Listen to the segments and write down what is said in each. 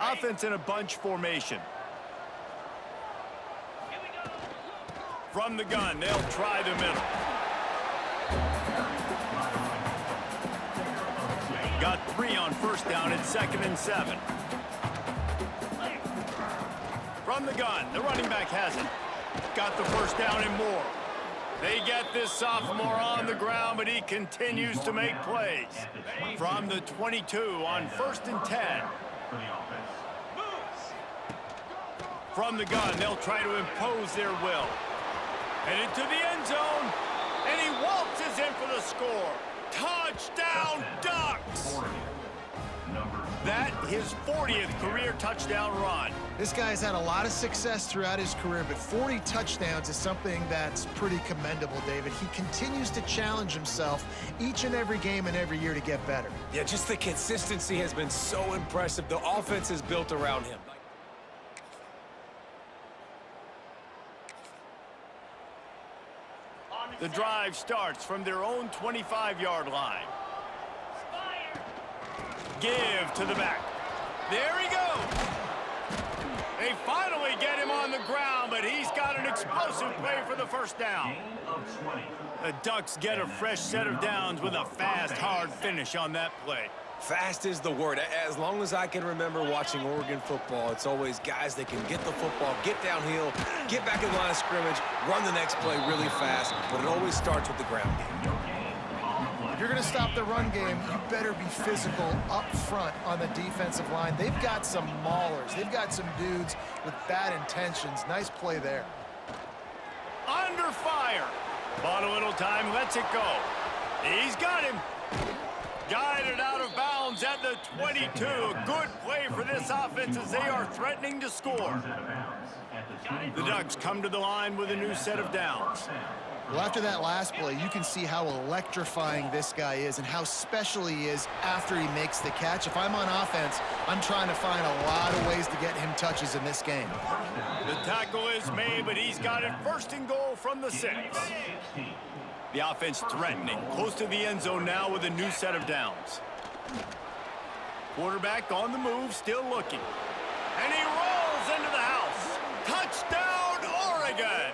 Offense in a bunch formation. From the gun, they'll try the middle. Got 3 on first down at 2nd and 7. From the gun, the running back has it. Got the first down and more. They get this sophomore on the ground, but he continues to make plays. From the 22 on 1st and 10. From the gun, they'll try to impose their will. And into the end zone, and he waltzes in for the score. Touchdown, Ducks! That his 40th career touchdown run. This guy's had a lot of success throughout his career, but 40 touchdowns is something that's pretty commendable, David. He continues to challenge himself each and every game and every year to get better. Yeah, just the consistency has been so impressive. The offense is built around him. The drive starts from their own 25-yard line. Give to the back. There he goes. They finally get him on the ground, but he's got an explosive play for the first down. The Ducks get a fresh set of downs with a fast, hard finish on that play. Fast is the word. As long as I can remember watching Oregon football, it's always guys that can get the football, get downhill, get back in the line of scrimmage, run the next play really fast, but it always starts with the ground game. If you're going to stop the run game, you better be physical up front on the defensive line. They've got some maulers. They've got some dudes with bad intentions. Nice play there. Under fire. Bought a little time, lets it go. He's got him. Guided out of bounds at the 22. Good play for this offense as they are threatening to score. The Ducks come to the line with a new set of downs. Well, after that last play, you can see how electrifying this guy is and how special he is after he makes the catch. If I'm on offense, I'm trying to find a lot of ways to get him touches in this game. The tackle is made, but he's got it 1st and goal from the 6. The offense threatening, close to the end zone now with a new set of downs. Quarterback on the move, still looking. And he rolls into the house. Touchdown, Oregon!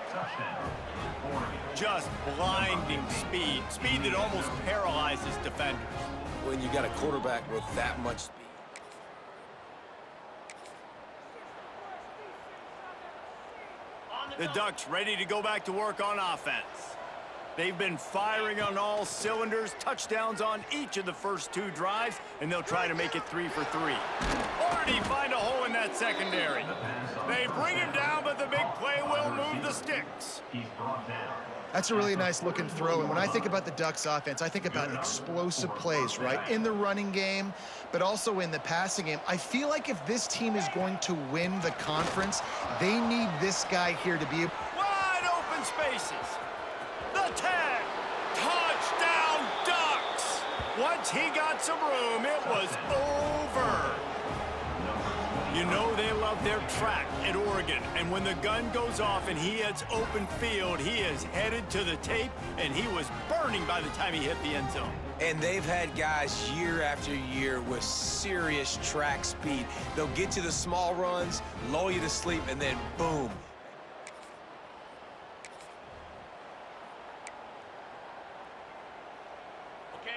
Just blinding speed. Speed that almost paralyzes defenders. When you got a quarterback with that much speed. The Ducks ready to go back to work on offense. They've been firing on all cylinders, touchdowns on each of the first 2 drives, and they'll try to make it 3 for 3. Already find a hole in that secondary. They bring him down, but the big play will move the sticks. That's a really nice looking throw. And when I think about the Ducks offense, I think about explosive plays, right? In the running game, but also in the passing game. I feel like if this team is going to win the conference, they need this guy here to be wide open spaces. The 10. Touchdown, Ducks. Once he got some room, it was over. You know they love their track at Oregon, and when the gun goes off and he hits open field, he is headed to the tape, and he was burning by the time he hit the end zone. And they've had guys year after year with serious track speed. They'll get you the small runs, lull you to sleep, and then boom.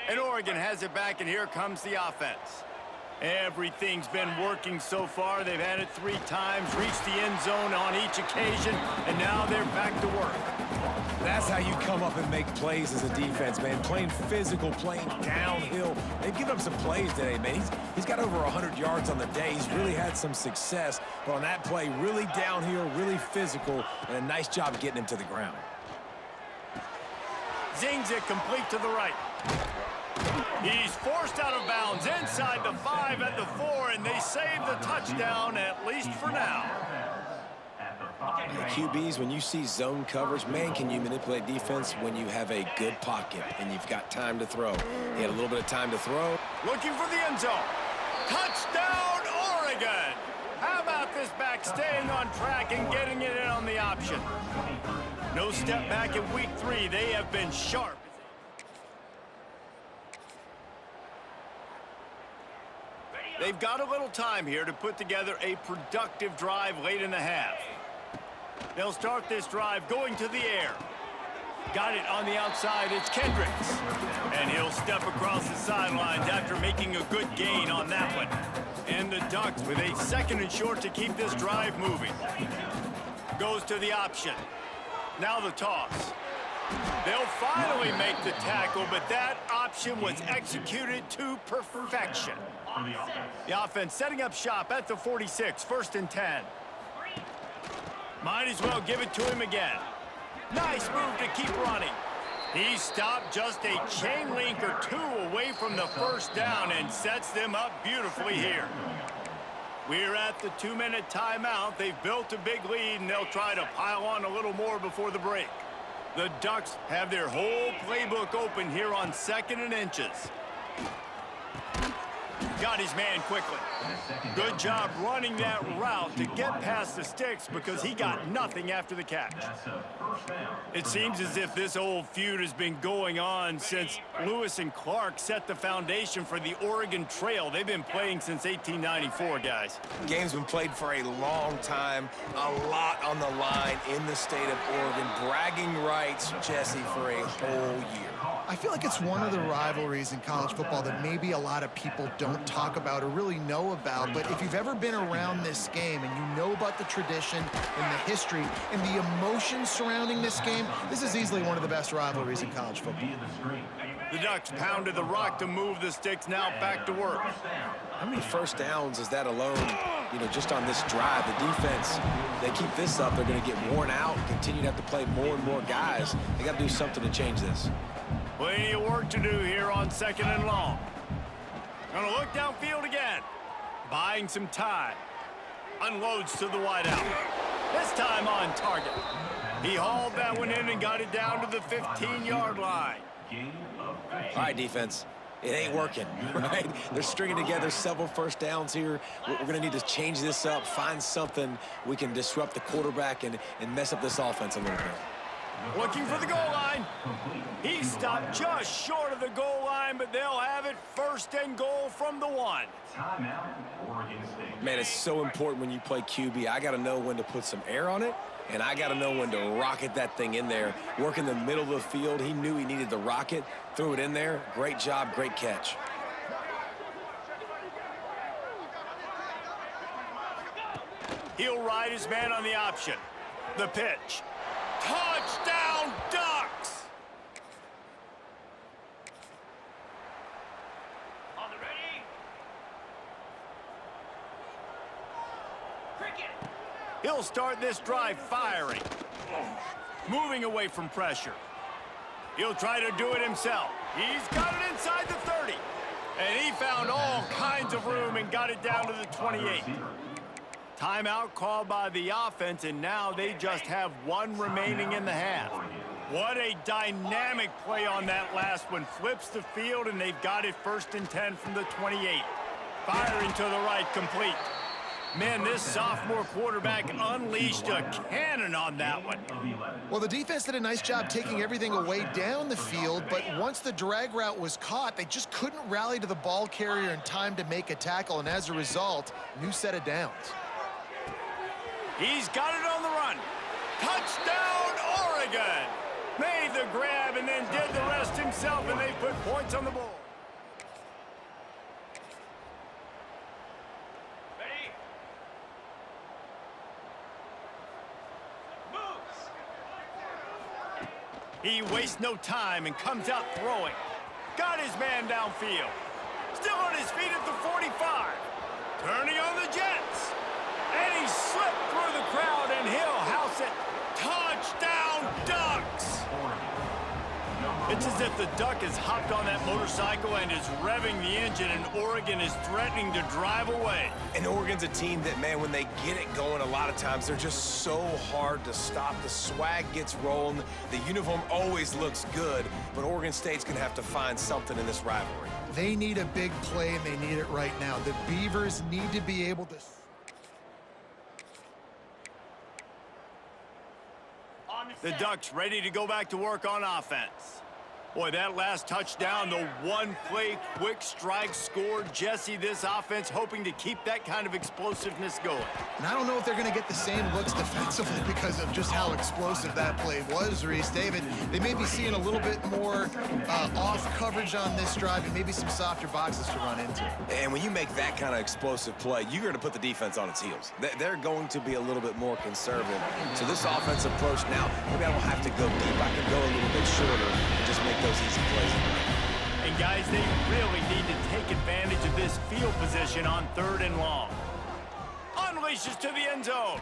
And Oregon has it back, and here comes the offense. Everything's been working so far. They've had it 3 times, reached the end zone on each occasion, and now they're back to work. That's how you come up and make plays as a defense, man. Playing physical, playing downhill. They've given up some plays today, man. He's got over 100 yards on the day. He's really had some success. But on that play, really downhill, really physical, and a nice job getting him to the ground. Zings it complete to the right. He's forced out of bounds inside the 5 at the 4, and they save the touchdown, at least for now. QBs, when you see zone coverage, man, can you manipulate defense when you have a good pocket and you've got time to throw. He had a little bit of time to throw. Looking for the end zone. Touchdown, Oregon! How about this back staying on track and getting it in on the option? No step back in week 3. They have been sharp. They've got a little time here to put together a productive drive late in the half. They'll start this drive going to the air. Got it on the outside, it's Kendricks. And he'll step across the sidelines after making a good gain on that one. And the Ducks with a 2nd and short to keep this drive moving. Goes to the option. Now the toss. They'll finally make the tackle, but that option was executed to perfection. The offense setting up shop at the 46, 1st and 10. Might as well give it to him again. Nice move to keep running. He stopped just a chain link or 2 away from the 1st down and sets them up beautifully here. We're at the 2-minute timeout. They've built a big lead, and they'll try to pile on a little more before the break. The Ducks have their whole playbook open here on 2nd and inches. Got his man quickly. Good job running that route to get past the sticks because he got nothing after the catch. It seems as if this old feud has been going on since Lewis and Clark set the foundation for the Oregon Trail. They've been playing since 1894, guys. Game's been played for a long time, a lot on the line in the state of Oregon. Bragging rights, Jesse, for a whole year. I feel like it's one of the rivalries in college football that maybe a lot of people don't talk about or really know about. But if you've ever been around this game and you know about the tradition and the history and the emotions surrounding this game, this is easily one of the best rivalries in college football. The Ducks pounded the rock to move the sticks, now back to work. How many 1st downs is that alone, just on this drive? The defense, they keep this up, they're going to get worn out, continue to have to play more and more guys. They got to do something to change this. Plenty of work to do here on 2nd and long. Gonna look downfield again. Buying some time. Unloads to the wideout. This time on target. He hauled that one in and got it down to the 15-yard line. All right, defense. It ain't working, right? They're stringing together several 1st downs here. We're going to need to change this up, find something we can disrupt the quarterback and mess up this offense a little bit. Looking for the goal line. He stopped just short of the goal line, but they'll have it 1st and goal from the 1. Man, it's so important when you play QB. I got to know when to put some air on it, and I got to know when to rocket that thing in there. Work in the middle of the field. He knew he needed the rocket, threw it in there. Great job, great catch. He'll ride his man on the option. The pitch. Touchdown, Ducks! On the ready. Cricket. He'll start this drive firing. Moving away from pressure. He'll try to do it himself. He's got it inside the 30. And he found all kinds of room and got it down to the 28. Timeout called by the offense, and now they just have 1 remaining in the half. What a dynamic play on that last one. Flips the field, and they've got it 1st and 10 from the 28. Firing to the right, complete. Man, this sophomore quarterback unleashed a cannon on that one. Well, the defense did a nice job taking everything away down the field, but once the drag route was caught, they just couldn't rally to the ball carrier in time to make a tackle, and as a result, new set of downs. He's got it on the run. Touchdown, Oregon! Made the grab and then did the rest himself, and they put points on the board. Ready? Moves. He wastes no time and comes out throwing. Got his man downfield. Still on his feet at the 45. Turning on the Jets. And he slipped through the crowd, and he'll house it. Touchdown, Ducks! It's as if the Duck has hopped on that motorcycle and is revving the engine, and Oregon is threatening to drive away. And Oregon's a team that, man, when they get it going, a lot of times they're just so hard to stop. The swag gets rolling. The uniform always looks good, but Oregon State's going to have to find something in this rivalry. They need a big play, and they need it right now. The Beavers need to be able to... The Ducks ready to go back to work on offense. Boy, that last touchdown, the one-play quick strike score. Jesse, this offense hoping to keep that kind of explosiveness going. And I don't know if they're going to get the same looks defensively because of just how explosive that play was, Reese. David, they may be seeing a little bit more off coverage on this drive and maybe some softer boxes to run into. And when you make that kind of explosive play, you're going to put the defense on its heels. They're going to be a little bit more conservative. So this offensive approach now, maybe I don't have to go deep. I can go a little bit shorter and just make those easy plays. And guys, they really need to take advantage of this field position on 3rd and long. Unleashes to the end zone.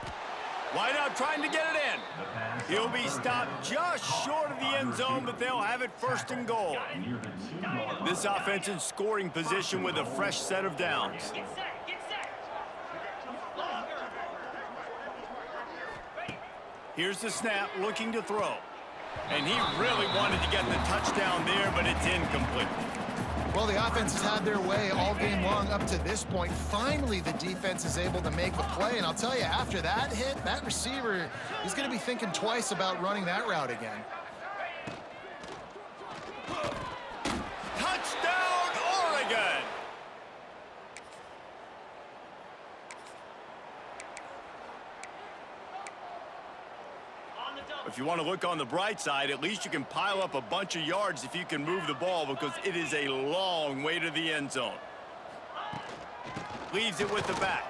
Wide out trying to get it in. He'll be stopped just short of the end zone, but they'll have it 1st and goal. This offense in scoring position with a fresh set of downs. Here's the snap, looking to throw. And he really wanted to get the touchdown there, but it's incomplete. Well, the offense has had their way all game long up to this point. Finally, the defense is able to make a play. And I'll tell you, after that hit, that receiver is going to be thinking twice about running that route again. Touchdown, Oregon! If you want to look on the bright side, at least you can pile up a bunch of yards if you can move the ball, because it is a long way to the end zone. Leaves it with the back.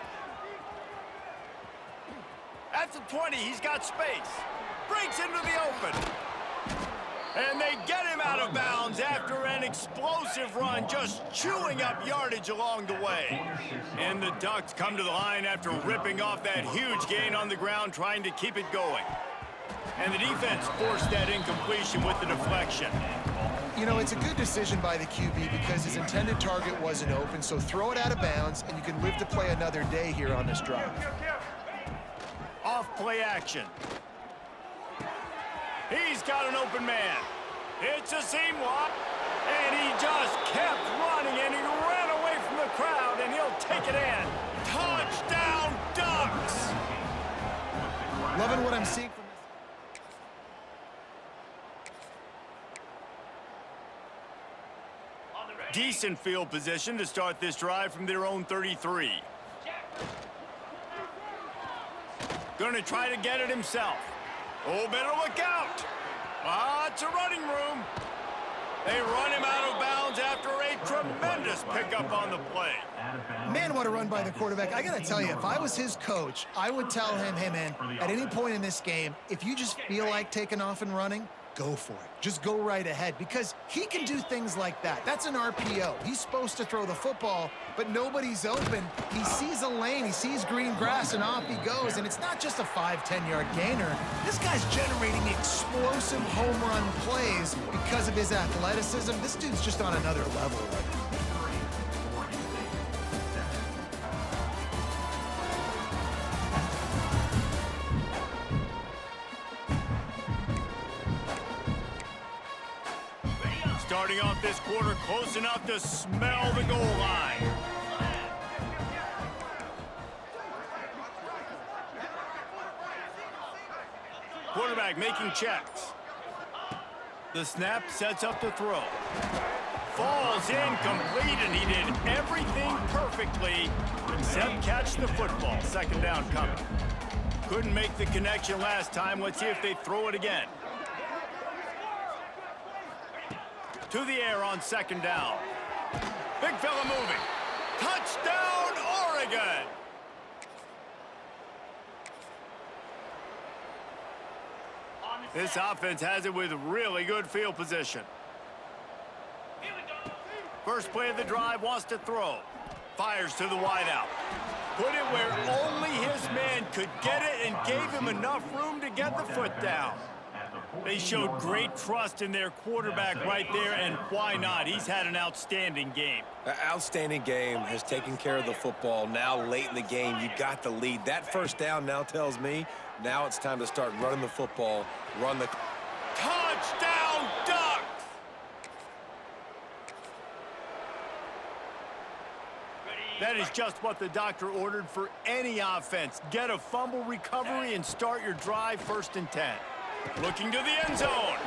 At the 20, he's got space. Breaks into the open. And they get him out of bounds after an explosive run, just chewing up yardage along the way. And the Ducks come to the line after ripping off that huge gain on the ground, trying to keep it going. And the defense forced that incompletion with the deflection. You know, it's a good decision by the QB because his intended target wasn't open, so throw it out of bounds, and you can live to play another day here on this drive. Off play action. He's got an open man. It's a seam walk, and he just kept running, and he ran away from the crowd, and he'll take it in. Touchdown, Ducks! Loving what I'm seeing from decent field position to start this drive from their own 33. Gonna try to get it himself. Oh, better look out. It's a running room. They run him out of bounds after a tremendous pickup on the play. Man, what a run by the quarterback. I got to tell you, if I was his coach, I would tell him, hey, man, at any point in this game, if you just feel like taking off and running, go for it. Just go right ahead, because he can do things like that. That's an RPO. He's supposed to throw the football, but nobody's open. He sees a lane, he sees green grass, and off he goes. And it's not just a 5-10-yard gainer. This guy's generating explosive home run plays because of his athleticism. This dude's just on another level right now. Starting off this quarter close enough to smell the goal line. Quarterback making checks. The snap sets up the throw. Falls incomplete, and he did everything perfectly except catch the football. 2nd down coming. Couldn't make the connection last time. Let's see if they throw it again. To the air on 2nd down. Big fella moving. Touchdown, Oregon! This offense has it with really good field position. First play of the drive, wants to throw. Fires to the wideout. Put it where only his man could get it and gave him enough room to get the foot down. They showed great trust in their quarterback right there, and why not? He's had an outstanding game. Outstanding game, has taken care of the football. Now late in the game, you got the lead. That 1st down now tells me now it's time to start running the football, run the... Touchdown, Ducks! That is just what the doctor ordered for any offense. Get a fumble recovery and start your drive 1st and 10. Looking to the end zone.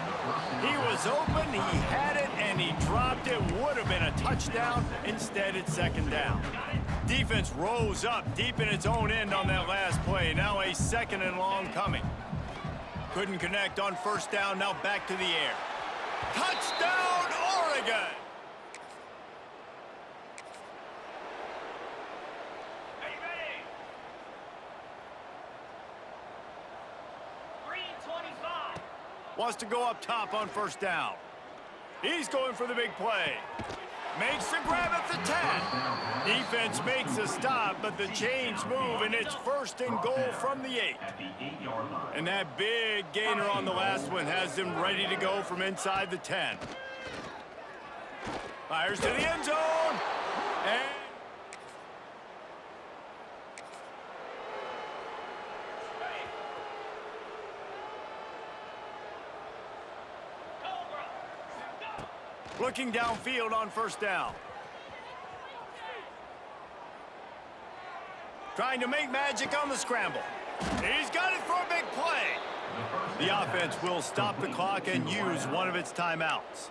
He was open, he had it, and he dropped it. Would have been a touchdown. Instead, it's second down. Defense rose up deep in its own end on that last play. Now a second and long coming. Couldn't connect on first down. Now back to the air. Touchdown, Oregon! Wants to go up top on first down. He's going for the big play. Makes the grab at the 10. Defense makes a stop, but the chains move, and it's first and goal from the 8. And that big gainer on the last one has them ready to go from inside the 10. Fires to the end zone. And looking downfield on first down. Trying to make magic on the scramble. He's got it for a big play. The offense will stop the clock and use one of its timeouts.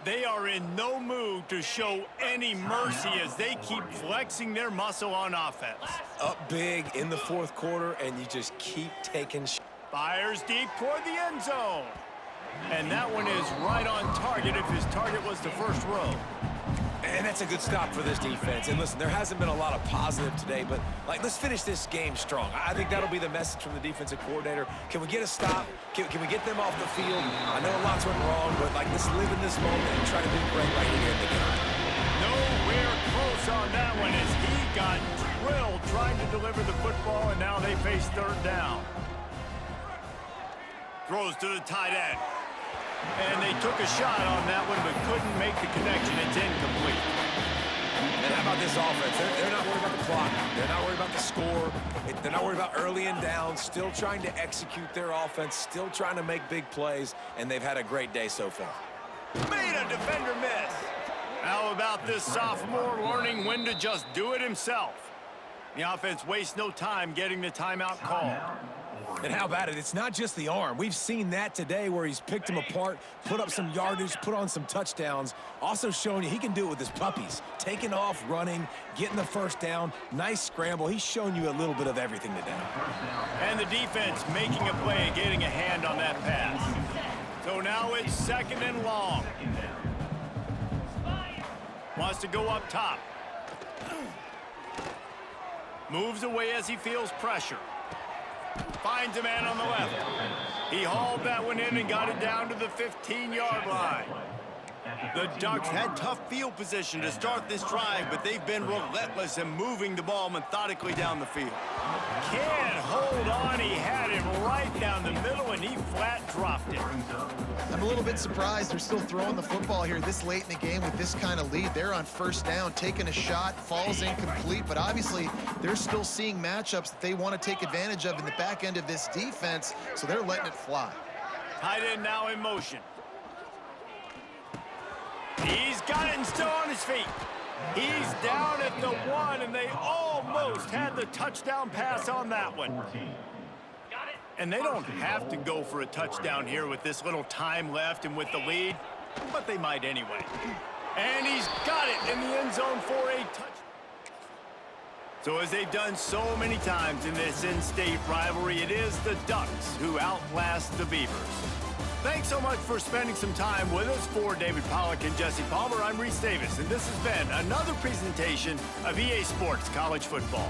They are in no mood to show any mercy as they keep flexing their muscle on offense. Up big in the fourth quarter, and you just keep taking shots. Fires deep toward the end zone. And that one is right on target if his target was the first row. And that's a good stop for this defense. And listen, there hasn't been a lot of positive today, but let's finish this game strong. I think that'll be the message from the defensive coordinator. Can we get a stop? Can we get them off the field? I know lots went wrong, but let's live in this moment and try to do great right here in the game. Nowhere close on that one as he got drilled trying to deliver the football, and now they face third down. Throws to the tight end. And they took a shot on that one, but couldn't make the connection. It's incomplete. And how about this offense? They're not worried about the clock. They're not worried about the score. They're not worried about early and down. Still trying to execute their offense. Still trying to make big plays. And they've had a great day so far. Made a defender miss. How about this sophomore learning when to just do it himself? The offense wastes no time getting the timeout called. And how about it? It's not just the arm. We've seen that today where he's picked them apart, put up some yardage, put on some touchdowns. Also showing you he can do it with his puppies. Taking off, running, getting the first down. Nice scramble. He's shown you a little bit of everything today. And the defense making a play and getting a hand on that pass. So now it's second and long. Wants to go up top. Moves away as he feels pressure. Finds a man on the left. He hauled that one in and got it down to the 15-yard line. The Ducks had tough field position to start this drive, but they've been relentless in moving the ball methodically down the field. Can't hold on. He had it right down the middle, and he flat dropped it. I'm a little bit surprised they're still throwing the football here this late in the game with this kind of lead. They're on first down, taking a shot, falls incomplete, but obviously they're still seeing matchups that they want to take advantage of in the back end of this defense, so they're letting it fly. Tight end now in motion. He's got it and still on his feet. He's down at the 1, and they almost had the touchdown pass on that one. And they don't have to go for a touchdown here with this little time left and with the lead, but they might anyway. And he's got it in the end zone for a touchdown. So as they've done so many times in this in-state rivalry, it is the Ducks who outlast the Beavers. Thanks so much for spending some time with us. For David Pollack and Jesse Palmer, I'm Reese Davis, and this has been another presentation of EA Sports College Football.